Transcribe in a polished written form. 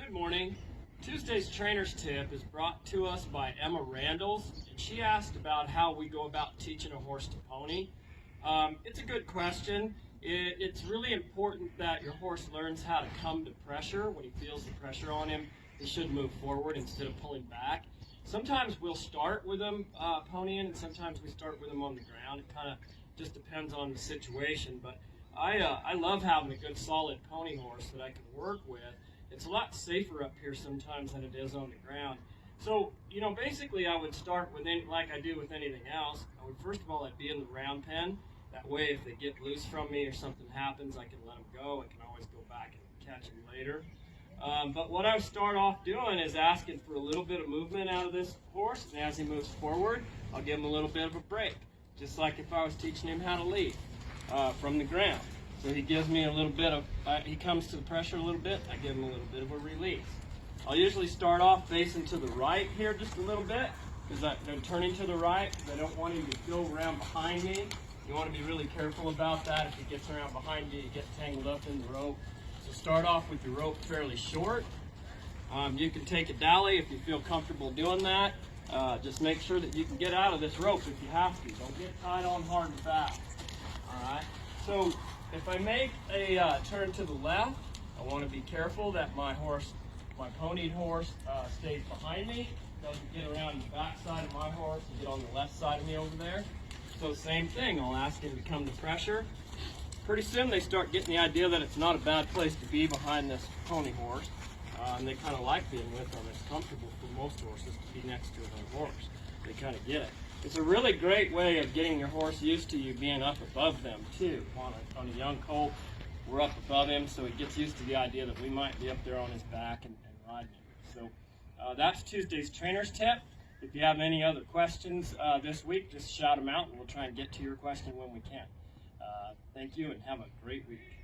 Good morning. Tuesday's trainer's tip is brought to us by Emma Randalls, and she asked about how we go about teaching a horse to pony. It's a good question. It's really important that your horse learns how to come to pressure. When he feels the pressure on him, he should move forward instead of pulling back. Sometimes we'll start with him ponying, and sometimes we start with him on the ground. It kind of just depends on the situation, but I love having a good solid pony horse that I can work with. It's a lot safer up here sometimes than it is on the ground. So, basically I would start with like I do with anything else. I would first of all, I'd be in the round pen. That way if they get loose from me or something happens, I can let them go. I can always go back and catch them later. But what I would start off doing is asking for a little bit of movement out of this horse, and as he moves forward, I'll give him a little bit of a break, just like if I was teaching him how to lead from the ground. So he gives me a little bit of, he comes to the pressure a little bit, I give him a little bit of a release. I'll usually start off facing to the right here just a little bit, because they're turning to the right, because I don't want him to go around behind me. You want to be really careful about that. If he gets around behind you, you get tangled up in the rope. So start off with your rope fairly short. You can take a dolly if you feel comfortable doing that. Just make sure that you can get out of this rope if you have to. Don't get tied on hard and fast. Alright, so if I make a turn to the left, I want to be careful that my ponied horse stays behind me, doesn't get around the back side of my horse and get on the left side of me over there. So same thing, I'll ask him to come to pressure. Pretty soon they start getting the idea that it's not a bad place to be behind this pony horse, and they kind of like being with them. It's comfortable for most horses to be next to another horse. They kind of get it. It's a really great way of getting your horse used to you being up above them too. On a young colt, we're up above him, so he gets used to the idea that we might be up there on his back and riding him. So that's Tuesday's trainer's tip. If you have any other questions this week, just shout them out and we'll try and get to your question when we can. Thank you and have a great week.